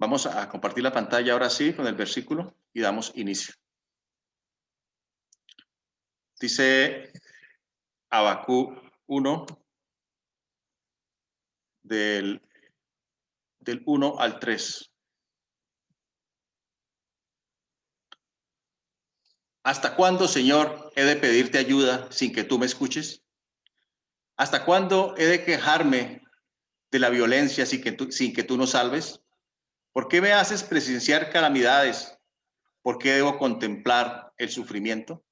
Vamos a compartir la pantalla ahora sí con el versículo y damos inicio. Dice Habacuc 1 del 1 al 3. ¿Hasta cuándo, Señor, he de pedirte ayuda sin que tú me escuches? ¿Hasta cuándo he de quejarme de la violencia sin que tú nos salves? ¿Por qué me haces presenciar calamidades? ¿Por qué debo contemplar el sufrimiento?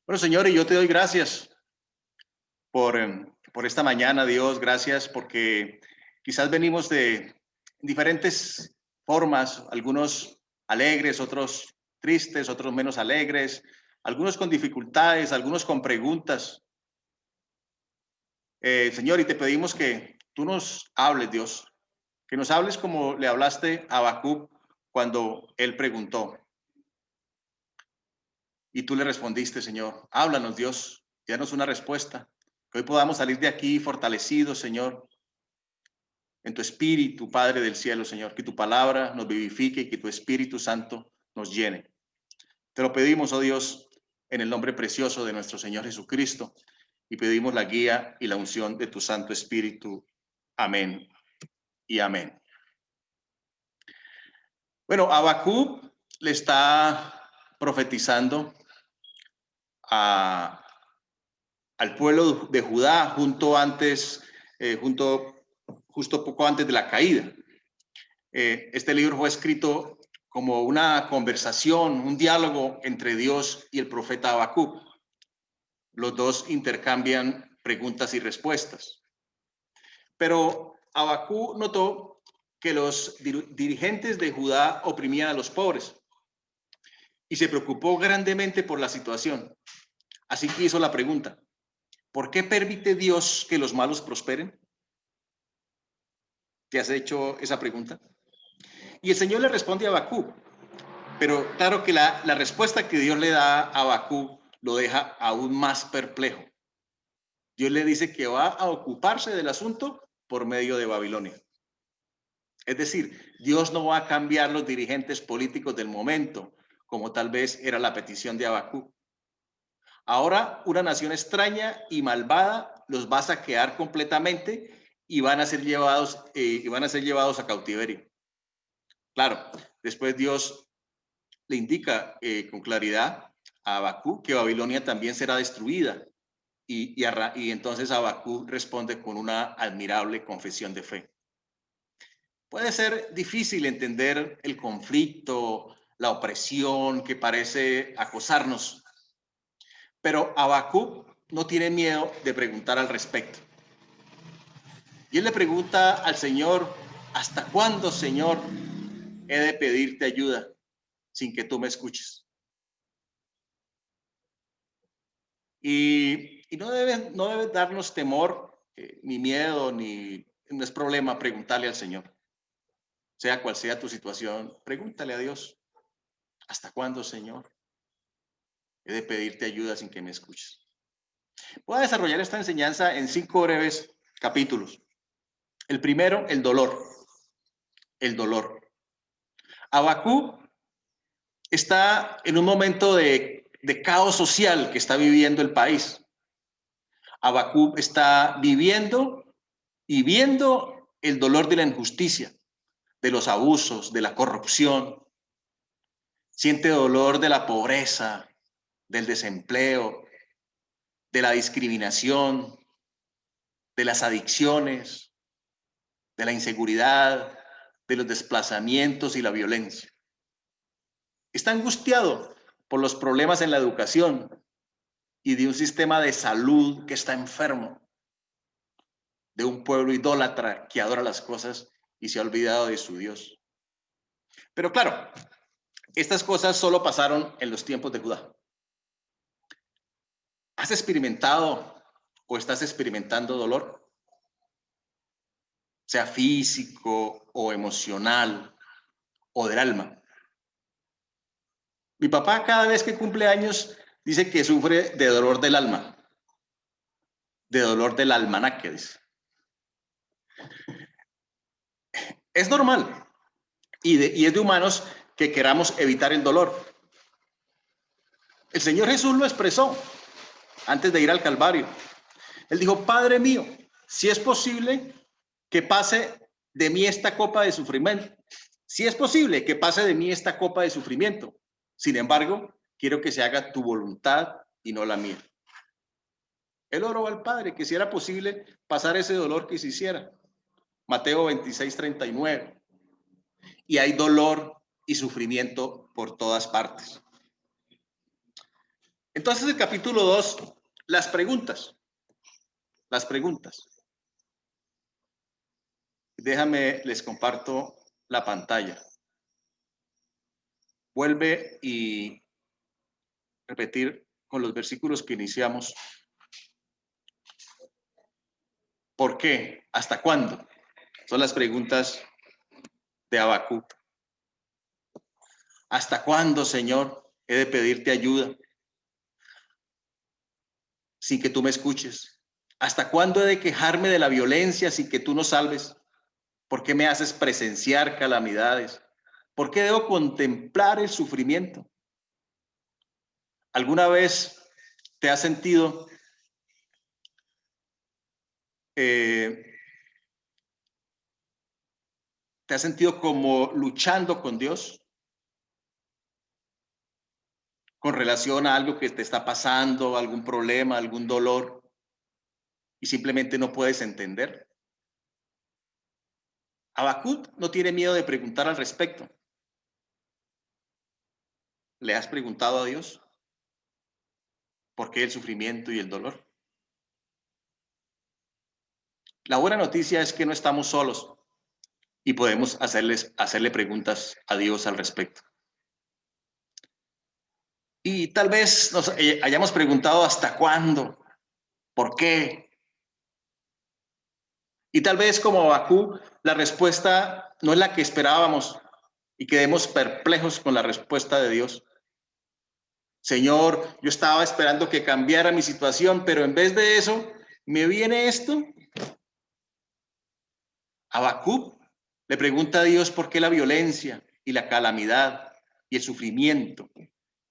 Bueno, Señor, y yo te doy gracias por esta mañana, Dios. Gracias porque quizás venimos de diferentes formas, algunos alegres, otros tristes, otros menos alegres, algunos con dificultades, algunos con preguntas. Señor, y te pedimos que tú nos hables, Dios, que nos hables como le hablaste a Habacuc cuando él preguntó. Y tú le respondiste, Señor. Háblanos, Dios, danos una respuesta. Que hoy podamos salir de aquí fortalecidos, Señor, en tu espíritu, Padre del cielo, Señor. Que tu palabra nos vivifique y que tu Espíritu Santo nos llene. Te lo pedimos, oh Dios, en el nombre precioso de nuestro Señor Jesucristo. Y pedimos la guía y la unción de tu Santo Espíritu. Amén y amén. Bueno, Habacuc le está profetizando al pueblo de Judá justo poco antes de la caída. Este libro fue escrito como una conversación, un diálogo entre Dios y el profeta Habacuc. Los dos intercambian preguntas y respuestas. Pero Habacuc notó que los dirigentes de Judá oprimían a los pobres y se preocupó grandemente por la situación. Así que hizo la pregunta: ¿por qué permite Dios que los malos prosperen? ¿Te has hecho esa pregunta? Y el Señor le responde a Habacuc, pero claro que la respuesta que Dios le da a Habacuc lo deja aún más perplejo. Dios le dice que va a ocuparse del asunto por medio de Babilonia. Es decir, Dios no va a cambiar los dirigentes políticos del momento, como tal vez era la petición de Habacuc. Ahora una nación extraña y malvada los va a saquear completamente y van a ser llevados a cautiverio. Claro, después Dios le indica con claridad a Habacuc que Babilonia también será destruida y entonces Habacuc responde con una admirable confesión de fe. Puede ser difícil entender el conflicto, la opresión que parece acosarnos, pero Habacuc no tiene miedo de preguntar al respecto. Y él le pregunta al Señor: ¿hasta cuándo, Señor, he de pedirte ayuda sin que tú me escuches? Y no debe darnos temor, ni miedo, no es problema preguntarle al Señor. Sea cual sea tu situación, pregúntale a Dios: ¿hasta cuándo, Señor, he de pedirte ayuda sin que me escuches? Voy a desarrollar esta enseñanza en 5 breves capítulos. El primero, el dolor. El dolor. Habacuc está en un momento de caos social que está viviendo el país. Habacuc está viviendo y viendo el dolor de la injusticia, de los abusos, de la corrupción. Siente dolor de la pobreza, del desempleo, de la discriminación, de las adicciones, de la inseguridad, de los desplazamientos y la violencia. Está angustiado por los problemas en la educación y de un sistema de salud que está enfermo, de un pueblo idólatra que adora las cosas y se ha olvidado de su Dios. Pero claro, estas cosas solo pasaron en los tiempos de Judá. ¿Has experimentado o estás experimentando dolor? Sea físico o emocional o del alma. Mi papá cada vez que cumple años dice que sufre de dolor del alma, de dolor del almanaque, dice. Es normal, y es de humanos que queramos evitar el dolor. El Señor Jesús lo expresó antes de ir al Calvario. Él dijo: Padre mío, si es posible que pase de mí esta copa de sufrimiento. Si es posible que pase de mí esta copa de sufrimiento. Sin embargo, quiero que se haga tu voluntad y no la mía. Él oró al Padre que si era posible pasar ese dolor que se hiciera. Mateo 26:39. Y hay dolor y sufrimiento por todas partes. Entonces, el capítulo 2, las preguntas. Las preguntas. Déjame, les comparto la pantalla. Vuelve y repetir con los versículos que iniciamos. ¿Por qué? ¿Hasta cuándo? Son las preguntas de Habacuc. ¿Hasta cuándo, Señor, he de pedirte ayuda sin que tú me escuches? ¿Hasta cuándo he de quejarme de la violencia sin que tú nos salves? ¿Por qué me haces presenciar calamidades? ¿Por qué debo contemplar el sufrimiento? ¿Alguna vez te has sentido como luchando con Dios con relación a algo que te está pasando, algún problema, algún dolor, y simplemente no puedes entender? Habacuc no tiene miedo de preguntar al respecto. ¿Le has preguntado a Dios por qué el sufrimiento y el dolor? La buena noticia es que no estamos solos y podemos hacerle preguntas a Dios al respecto. Y tal vez nos hayamos preguntado hasta cuándo, por qué. Y tal vez como Habacuc, la respuesta no es la que esperábamos y quedemos perplejos con la respuesta de Dios. Señor, yo estaba esperando que cambiara mi situación, pero en vez de eso, ¿me viene esto? Habacuc le pregunta a Dios por qué la violencia y la calamidad y el sufrimiento.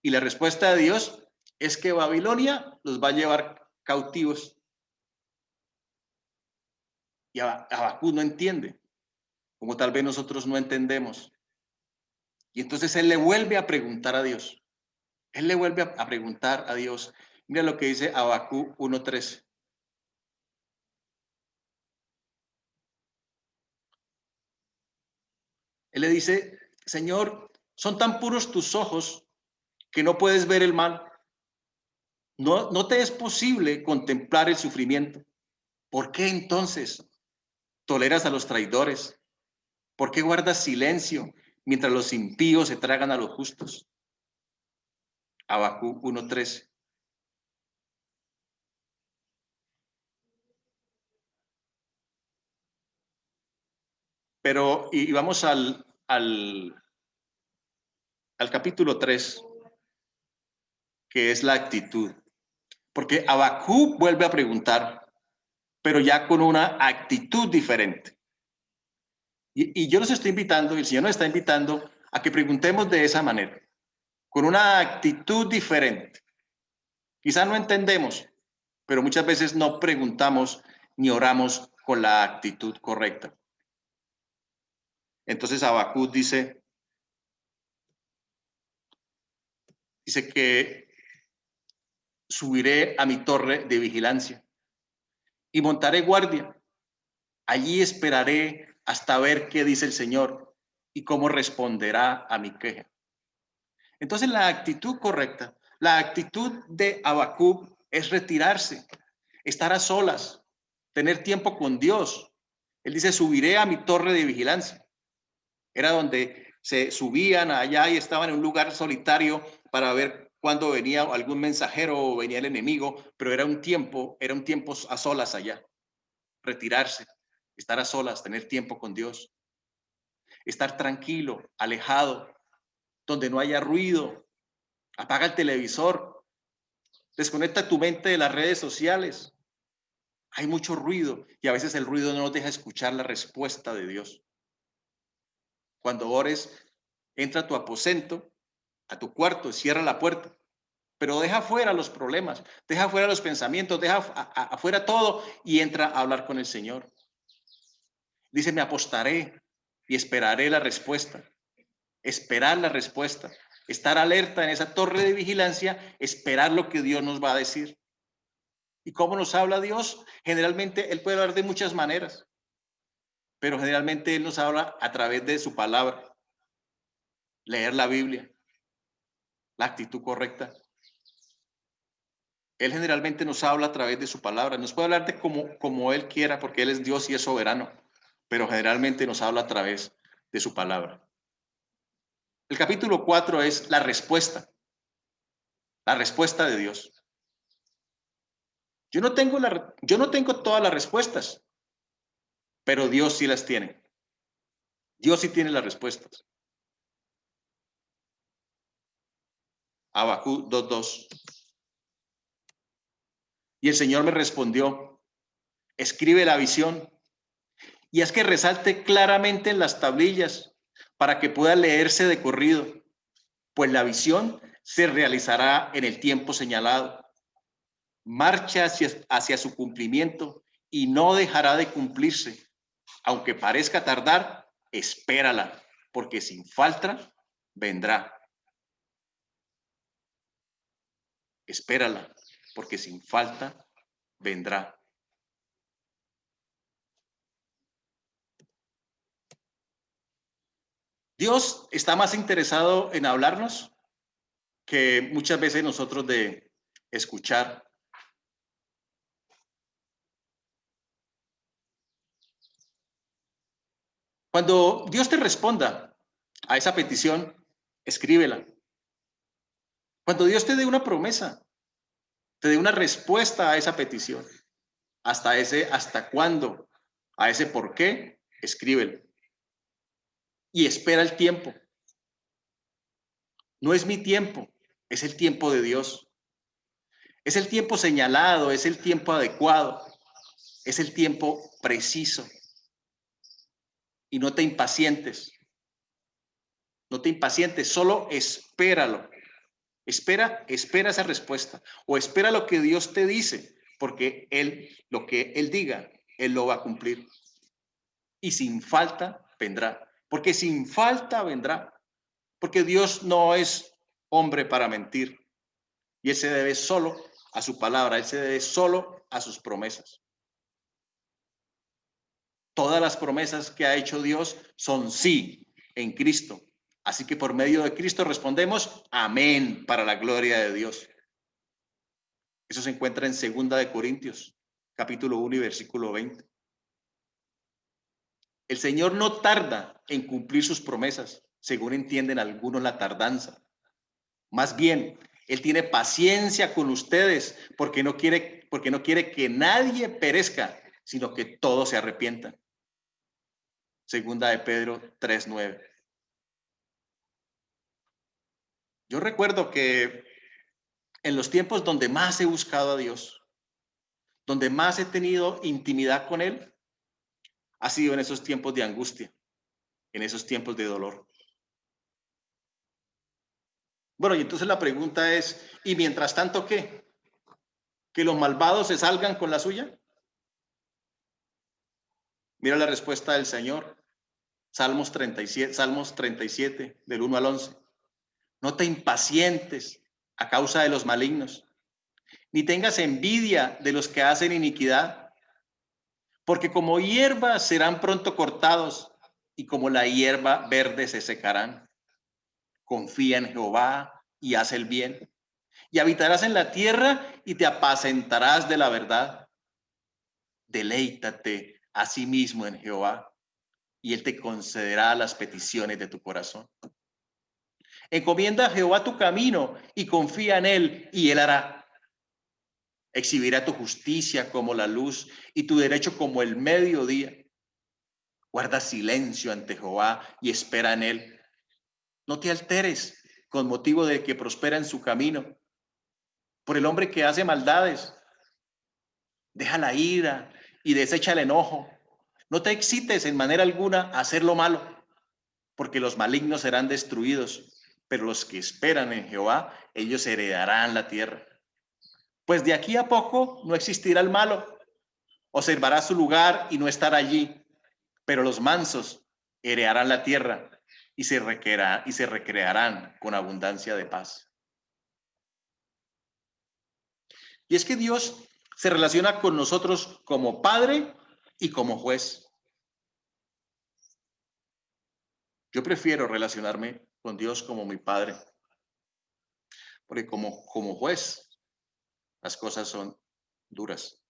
Y la respuesta de Dios es que Babilonia los va a llevar cautivos. Y Habacuc no entiende, como tal vez nosotros no entendemos. Y entonces él le vuelve a preguntar a Dios. Él le vuelve a preguntar a Dios. Mira lo que dice Habacuc 1:13. Él le dice: Señor, son tan puros tus ojos que no puedes ver el mal. No te es posible contemplar el sufrimiento. ¿Por qué entonces toleras a los traidores? ¿Por qué guardas silencio mientras los impíos se tragan a los justos? Habacuc 1:13. Pero, y vamos al capítulo 3, que es la actitud. Porque Habacuc vuelve a preguntar, pero ya con una actitud diferente. Y yo los estoy invitando, y el Señor nos está invitando a que preguntemos de esa manera, con una actitud diferente. Quizás no entendemos, pero muchas veces no preguntamos ni oramos con la actitud correcta. Entonces Habacuc dice que subiré a mi torre de vigilancia y montaré guardia. Allí esperaré hasta ver qué dice el Señor y cómo responderá a mi queja. Entonces la actitud correcta, la actitud de Habacuc es retirarse, estar a solas, tener tiempo con Dios. Él dice: subiré a mi torre de vigilancia. Era donde se subían allá y estaban en un lugar solitario para ver cuándo venía algún mensajero o venía el enemigo, pero era un tiempo a solas allá, retirarse, estar a solas, tener tiempo con Dios, estar tranquilo, alejado, donde no haya ruido. Apaga el televisor, desconecta tu mente de las redes sociales. Hay mucho ruido y a veces el ruido no nos deja escuchar la respuesta de Dios. Cuando ores, entra a tu aposento, a tu cuarto, cierra la puerta, pero deja fuera los problemas, deja fuera los pensamientos, deja afuera todo y entra a hablar con el Señor. Dice, me apostaré y esperaré la respuesta. Esperar la respuesta. Estar alerta en esa torre de vigilancia, esperar lo que Dios nos va a decir. ¿Y cómo nos habla Dios? Generalmente Él puede hablar de muchas maneras, pero generalmente Él nos habla a través de su palabra. Leer la Biblia, la actitud correcta. Él generalmente nos habla a través de su palabra. Nos puede hablar de como Él quiera, porque Él es Dios y es soberano, pero generalmente nos habla a través de su palabra. El capítulo 4 es la respuesta de Dios. Yo no tengo todas las respuestas, pero Dios sí las tiene. Dios sí tiene las respuestas. Habacuc 2:2. Y el Señor me respondió, escribe la visión y haz que resalte claramente en las tablillas para que pueda leerse de corrido, pues la visión se realizará en el tiempo señalado. Marcha hacia su cumplimiento y no dejará de cumplirse. Aunque parezca tardar, espérala, porque sin falta vendrá. Espérala, porque sin falta vendrá. Dios está más interesado en hablarnos que muchas veces nosotros de escuchar. Cuando Dios te responda a esa petición, escríbela. Cuando Dios te dé una promesa, te dé una respuesta a esa petición, hasta cuándo, a ese por qué, escríbelo. Y espera el tiempo. No es mi tiempo, es el tiempo de Dios. Es el tiempo señalado, es el tiempo adecuado, es el tiempo preciso. Y no te impacientes. No te impacientes, solo espéralo. Espera esa respuesta o espera lo que Dios te dice, porque lo que Él diga, Él lo va a cumplir. Y sin falta vendrá, porque sin falta vendrá, porque Dios no es hombre para mentir y Él se debe solo a su palabra, Él se debe solo a sus promesas. Todas las promesas que ha hecho Dios son sí en Cristo. Así que por medio de Cristo respondemos amén para la gloria de Dios. Eso se encuentra en 2 Corintios, capítulo 1 y versículo 20. El Señor no tarda en cumplir sus promesas, según entienden algunos la tardanza. Más bien, Él tiene paciencia con ustedes porque no quiere que nadie perezca, sino que todos se arrepientan. 2 Pedro 3:9. Yo recuerdo que en los tiempos donde más he buscado a Dios, donde más he tenido intimidad con Él, ha sido en esos tiempos de angustia, en esos tiempos de dolor. Bueno, y entonces la pregunta es, ¿y mientras tanto qué? ¿Que los malvados se salgan con la suya? Mira la respuesta del Señor. Salmos 37, del 1 al 11. No te impacientes a causa de los malignos, ni tengas envidia de los que hacen iniquidad, porque como hierba serán pronto cortados y como la hierba verde se secarán. Confía en Jehová y haz el bien, y habitarás en la tierra y te apacentarás de la verdad. Deleítate a sí mismo en Jehová y Él te concederá las peticiones de tu corazón. Encomienda a Jehová tu camino y confía en Él y Él hará. Exhibirá tu justicia como la luz y tu derecho como el mediodía. Guarda silencio ante Jehová y espera en Él. No te alteres con motivo de que prospera en su camino. Por el hombre que hace maldades, deja la ira y desecha el enojo. No te excites en manera alguna a hacer lo malo. porque los malignos serán destruidos, pero los que esperan en Jehová, ellos heredarán la tierra. Pues de aquí a poco no existirá el malo, observará su lugar y no estará allí, pero los mansos heredarán la tierra y se recrearán con abundancia de paz. Y es que Dios se relaciona con nosotros como Padre y como juez. Yo prefiero relacionarme con Dios como mi Padre, porque como juez las cosas son duras.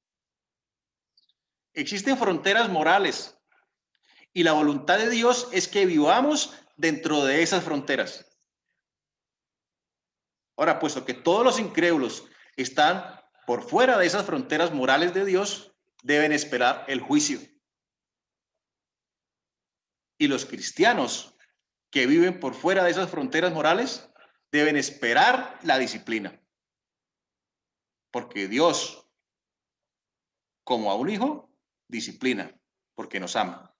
Existen fronteras morales y la voluntad de Dios es que vivamos dentro de esas fronteras. Ahora, puesto que todos los incrédulos están por fuera de esas fronteras morales de Dios, deben esperar el juicio. Y los cristianos que viven por fuera de esas fronteras morales deben esperar la disciplina. Porque Dios, como a un hijo, disciplina, porque nos ama.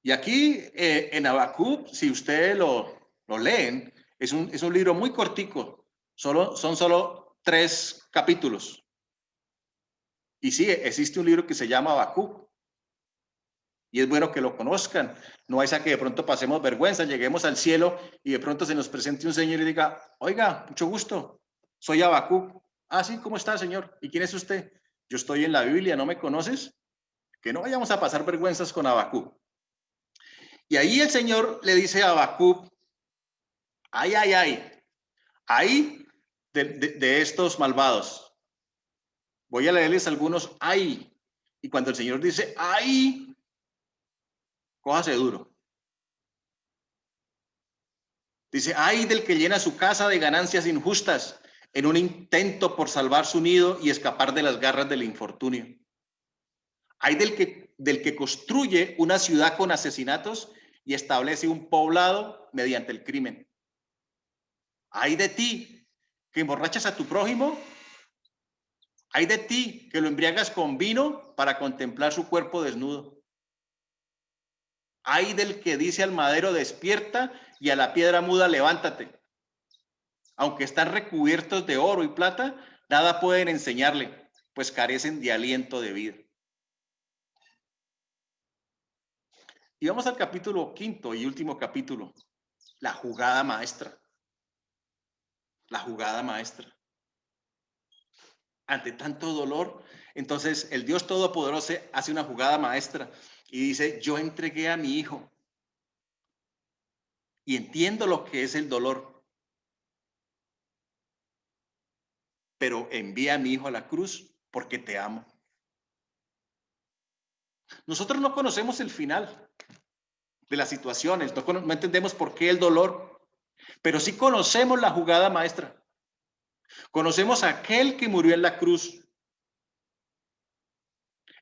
Y aquí en Habacuc, si ustedes lo leen, es un libro muy cortico, son solo 3 capítulos. Y sí, existe un libro que se llama Habacuc. Y es bueno que lo conozcan. No es a que de pronto pasemos vergüenza, lleguemos al cielo y de pronto se nos presente un señor y diga, oiga, mucho gusto, soy Habacuc. Ah, sí, ¿cómo está, señor? ¿Y quién es usted? Yo estoy en la Biblia, ¿no me conoces? Que no vayamos a pasar vergüenzas con Habacuc. Y ahí el Señor le dice a Habacuc, ay de estos malvados. Voy a leerles algunos ay. Y cuando el Señor dice ay, cójase duro. Dice, ay del que llena su casa de ganancias injustas en un intento por salvar su nido y escapar de las garras del infortunio. Hay del que construye una ciudad con asesinatos y establece un poblado mediante el crimen. Hay de ti que emborrachas a tu prójimo. Hay de ti que lo embriagas con vino para contemplar su cuerpo desnudo. Hay del que dice al madero despierta y a la piedra muda levántate. Aunque están recubiertos de oro y plata, nada pueden enseñarle, pues carecen de aliento de vida. Y vamos al capítulo 5 y último capítulo, la jugada maestra. La jugada maestra. Ante tanto dolor, entonces el Dios Todopoderoso hace una jugada maestra y dice, yo entregué a mi hijo y entiendo lo que es el dolor, pero envía a mi hijo a la cruz porque te amo. Nosotros no conocemos el final de las situaciones, no entendemos por qué el dolor, pero sí conocemos la jugada maestra. Conocemos a aquel que murió en la cruz.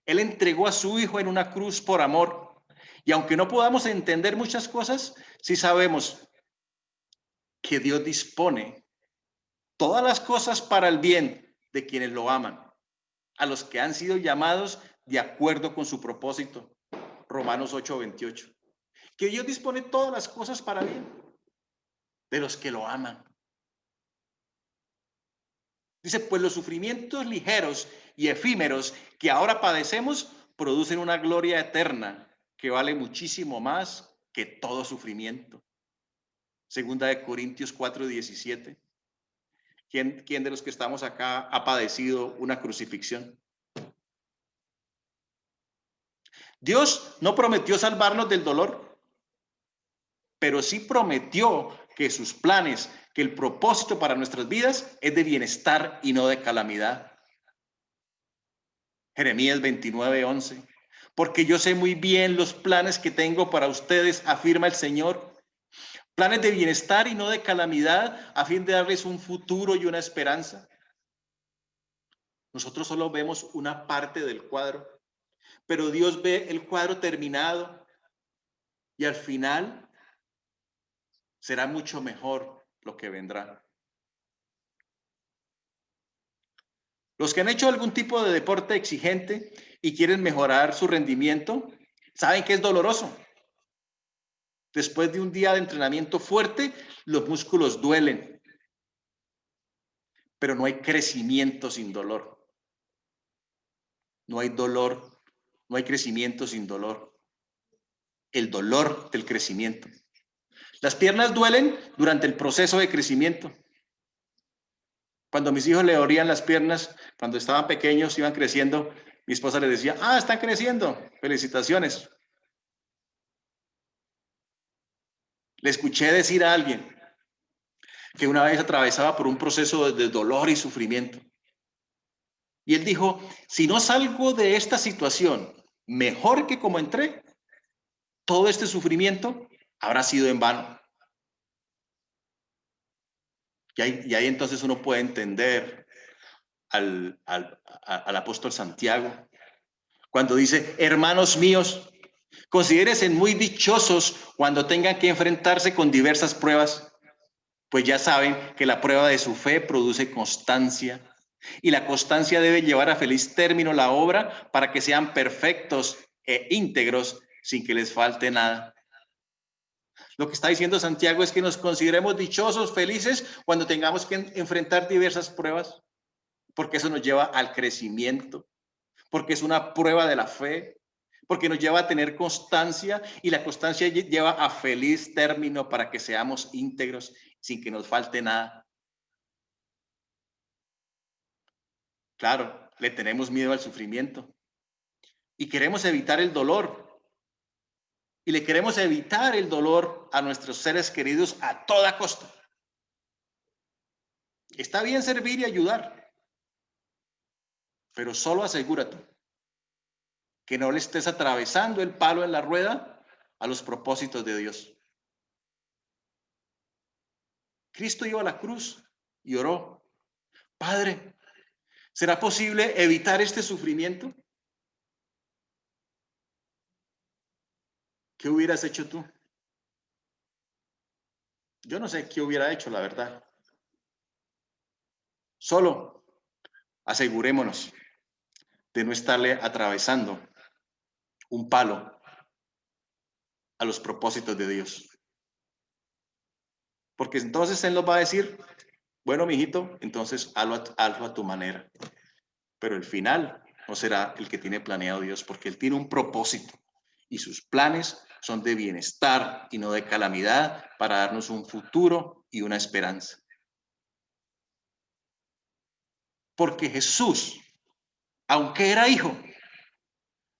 Él entregó a su hijo en una cruz por amor. Y aunque no podamos entender muchas cosas, sí sabemos que Dios dispone todas las cosas para el bien de quienes lo aman, a los que han sido llamados de acuerdo con su propósito. Romanos 8:28. Que Dios dispone todas las cosas para bien de los que lo aman. Dice, pues los sufrimientos ligeros y efímeros que ahora padecemos producen una gloria eterna que vale muchísimo más que todo sufrimiento. Segunda de Corintios 4:17. ¿Quién de los que estamos acá ha padecido una crucifixión? Dios no prometió salvarnos del dolor, pero sí prometió que sus planes, que el propósito para nuestras vidas es de bienestar y no de calamidad. Jeremías 29:11. Porque yo sé muy bien los planes que tengo para ustedes, afirma el Señor. Planes de bienestar y no de calamidad, a fin de darles un futuro y una esperanza. Nosotros solo vemos una parte del cuadro, pero Dios ve el cuadro terminado y al final será mucho mejor lo que vendrá. Los que han hecho algún tipo de deporte exigente y quieren mejorar su rendimiento, ¿Saben qué es doloroso? Después de un día de entrenamiento fuerte, los músculos duelen, pero no hay crecimiento sin dolor. No hay dolor, no hay crecimiento sin dolor. El dolor del crecimiento. Las piernas duelen durante el proceso de crecimiento. Cuando mis hijos le dolían las piernas, cuando estaban pequeños, iban creciendo, mi esposa les decía, están creciendo, felicitaciones. Le escuché decir a alguien que una vez atravesaba por un proceso de dolor y sufrimiento. Y él dijo, si no salgo de esta situación mejor que como entré, todo este sufrimiento habrá sido en vano. Y ahí entonces uno puede entender al apóstol Santiago, cuando dice, hermanos míos, considérense muy dichosos cuando tengan que enfrentarse con diversas pruebas, pues ya saben que la prueba de su fe produce constancia, y la constancia debe llevar a feliz término la obra para que sean perfectos e íntegros sin que les falte nada. Lo que está diciendo Santiago es que nos consideremos dichosos, felices, cuando tengamos que enfrentar diversas pruebas, porque eso nos lleva al crecimiento, porque es una prueba de la fe, porque nos lleva a tener constancia y la constancia lleva a feliz término para que seamos íntegros sin que nos falte nada. Claro, le tenemos miedo al sufrimiento y queremos evitar el dolor. Y le queremos evitar el dolor a nuestros seres queridos a toda costa. Está bien servir y ayudar, pero solo asegúrate que no le estés atravesando el palo en la rueda a los propósitos de Dios. Cristo iba a la cruz y oró, Padre, ¿será posible evitar este sufrimiento? ¿Qué hubieras hecho tú? Yo no sé qué hubiera hecho, la verdad. Solo asegurémonos de no estarle atravesando un palo a los propósitos de Dios. Porque entonces Él nos va a decir, bueno, mijito, entonces hazlo a tu manera. Pero el final no será el que tiene planeado Dios, porque Él tiene un propósito y sus planes son de bienestar y no de calamidad para darnos un futuro y una esperanza. Porque Jesús, aunque era hijo,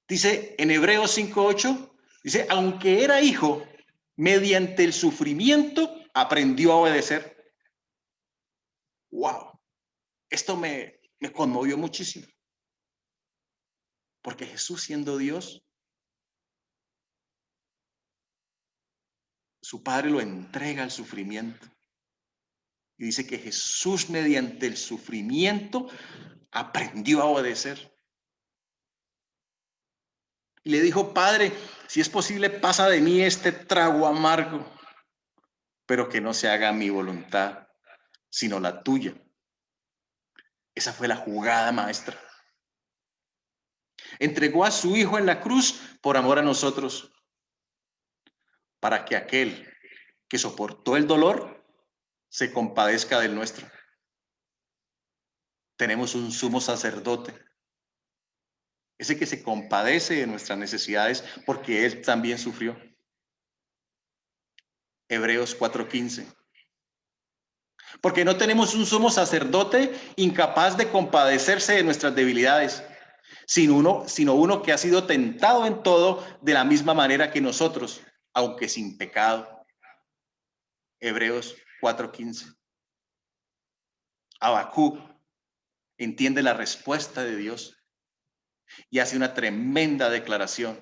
dice en Hebreos 5:8, dice, aunque era hijo, mediante el sufrimiento aprendió a obedecer. ¡Wow! Esto me conmovió muchísimo. Porque Jesús, siendo Dios, su Padre lo entrega al sufrimiento. Y dice que Jesús, mediante el sufrimiento, aprendió a obedecer. Y le dijo, Padre, si es posible, pasa de mí este trago amargo, pero que no se haga mi voluntad, sino la tuya. Esa fue la jugada maestra. Entregó a su Hijo en la cruz por amor a nosotros, para que aquel que soportó el dolor se compadezca del nuestro. Tenemos un sumo sacerdote, ese que se compadece de nuestras necesidades porque Él también sufrió. Hebreos 4:15. Porque no tenemos un sumo sacerdote incapaz de compadecerse de nuestras debilidades, sino uno que ha sido tentado en todo de la misma manera que nosotros, aunque sin pecado. Hebreos 4:15. Habacuc entiende la respuesta de Dios y hace una tremenda declaración.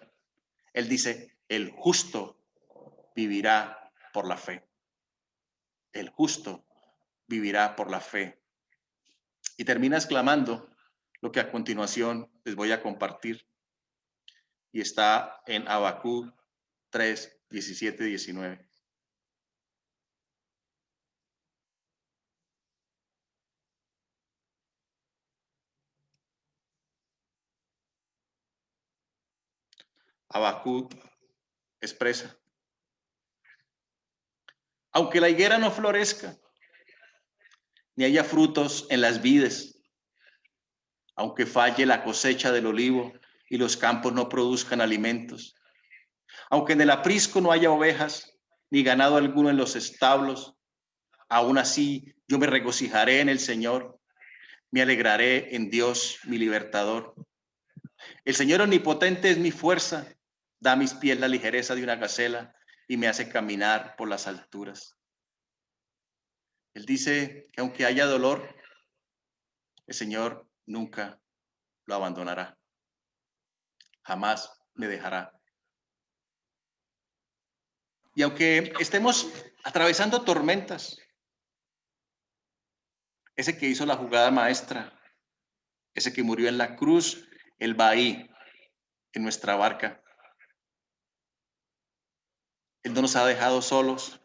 Él dice, el justo vivirá por la fe. El justo vivirá por la fe. Y termina exclamando lo que a continuación les voy a compartir. Y está en Habacuc 3:17-19. Habacuc expresa. Aunque la higuera no florezca, ni haya frutos en las vides, aunque falle la cosecha del olivo y los campos no produzcan alimentos, aunque en el aprisco no haya ovejas, ni ganado alguno en los establos, aún así yo me regocijaré en el Señor, me alegraré en Dios, mi libertador. El Señor omnipotente es mi fuerza, da a mis pies la ligereza de una gacela y me hace caminar por las alturas. Él dice que aunque haya dolor, el Señor nunca lo abandonará, jamás me dejará. Y aunque estemos atravesando tormentas, ese que hizo la jugada maestra, ese que murió en la cruz, Él va ahí, en nuestra barca. Él no nos ha dejado solos.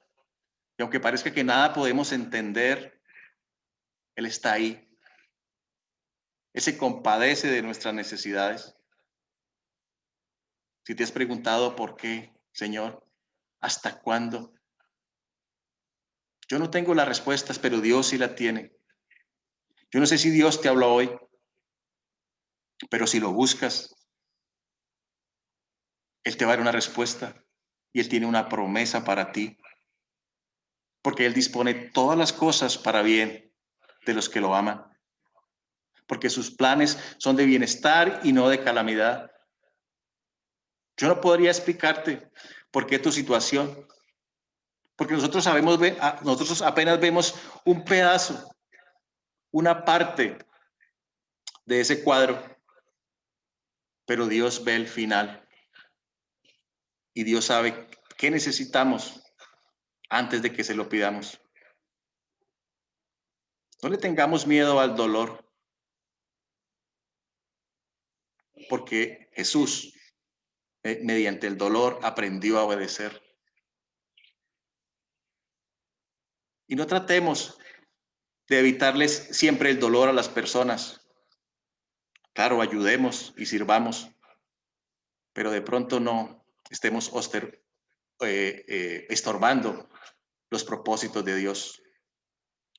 Y aunque parezca que nada podemos entender, Él está ahí. Él se compadece de nuestras necesidades. Si te has preguntado por qué, Señor, ¿hasta cuándo? Yo no tengo las respuestas, pero Dios sí la tiene. Yo no sé si Dios te habló hoy, pero si lo buscas, Él te va a dar una respuesta y Él tiene una promesa para ti, porque Él dispone todas las cosas para bien de los que lo aman, porque sus planes son de bienestar y no de calamidad. Yo no podría explicarte por qué tu situación, porque nosotros apenas vemos un pedazo, una parte de ese cuadro, pero Dios ve el final y Dios sabe qué necesitamos antes de que se lo pidamos. No le tengamos miedo al dolor, porque Jesús, mediante el dolor, aprendió a obedecer. Y no tratemos de evitarles siempre el dolor a las personas. Claro, ayudemos y sirvamos, pero de pronto no estemos estorbando los propósitos de Dios.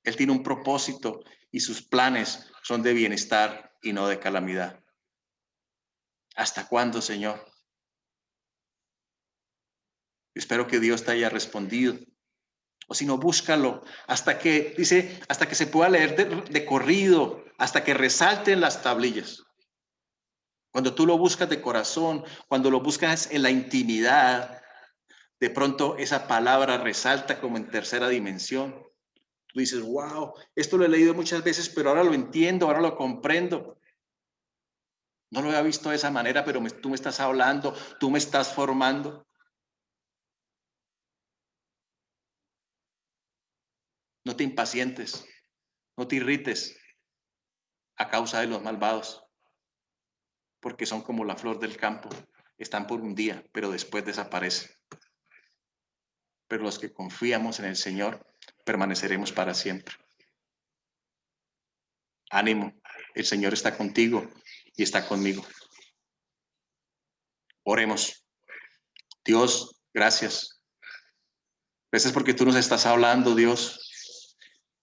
Él tiene un propósito y sus planes son de bienestar y no de calamidad. ¿Hasta cuándo, Señor? Espero que Dios te haya respondido. O si no, búscalo hasta que, dice, hasta que se pueda leer de corrido, hasta que resalten las tablillas. Cuando tú lo buscas de corazón, cuando lo buscas en la intimidad, de pronto esa palabra resalta como en tercera dimensión. Tú dices, wow, esto lo he leído muchas veces, pero ahora lo entiendo, ahora lo comprendo. No lo había visto de esa manera, pero tú me estás hablando, tú me estás formando. No te impacientes, no te irrites a causa de los malvados, porque son como la flor del campo, están por un día, pero después desaparecen. Pero los que confiamos en el Señor permaneceremos para siempre. Ánimo, el Señor está contigo y está conmigo. Oremos. Dios, gracias. Gracias porque tú nos estás hablando, Dios,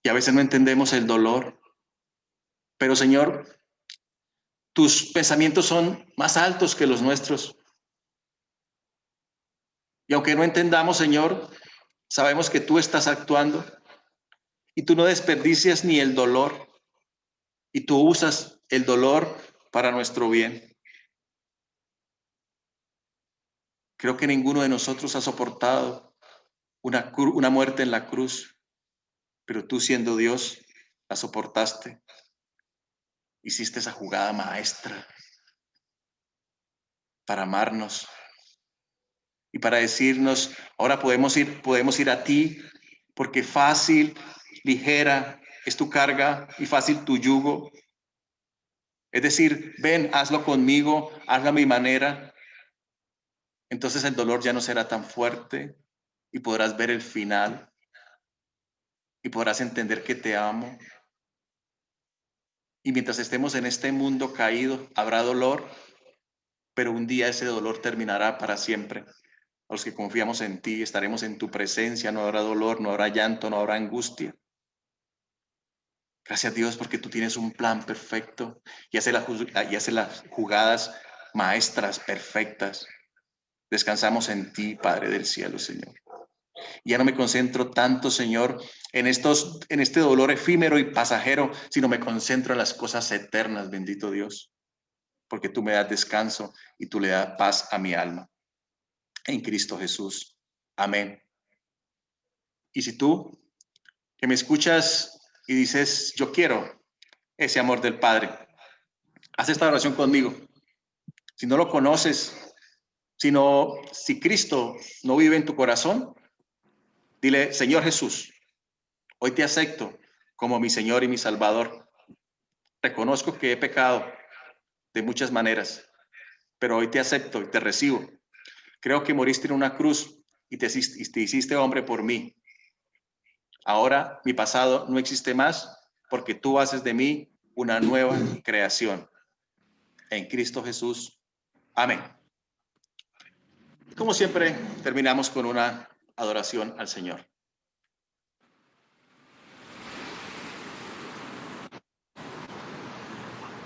y a veces no entendemos el dolor, pero Señor, tus pensamientos son más altos que los nuestros. Y aunque no entendamos, Señor, sabemos que tú estás actuando y tú no desperdicias ni el dolor y tú usas el dolor para nuestro bien. Creo que ninguno de nosotros ha soportado una muerte en la cruz, pero tú siendo Dios la soportaste. Hiciste esa jugada maestra para amarnos y para decirnos, ahora podemos ir a ti porque fácil, ligera es tu carga y fácil tu yugo. Es decir, ven, hazlo conmigo, hazlo a mi manera. Entonces el dolor ya no será tan fuerte y podrás ver el final y podrás entender que te amo. Y mientras estemos en este mundo caído, habrá dolor, pero un día ese dolor terminará para siempre. A los que confiamos en ti, estaremos en tu presencia, no habrá dolor, no habrá llanto, no habrá angustia. Gracias a Dios porque tú tienes un plan perfecto y hace las jugadas maestras perfectas. Descansamos en ti, Padre del cielo, Señor. Ya no me concentro tanto, Señor, en este dolor efímero y pasajero, sino me concentro en las cosas eternas, bendito Dios, porque tú me das descanso y tú le das paz a mi alma. En Cristo Jesús. Amén. Y si tú que me escuchas y dices, yo quiero ese amor del Padre, haz esta oración conmigo. Si no lo conoces, si Cristo no vive en tu corazón, dile, Señor Jesús, hoy te acepto como mi Señor y mi Salvador. Reconozco que he pecado de muchas maneras, pero hoy te acepto y te recibo. Creo que moriste en una cruz y te hiciste hombre por mí. Ahora mi pasado no existe más porque tú haces de mí una nueva creación. En Cristo Jesús. Amén. Como siempre, terminamos con una adoración al Señor.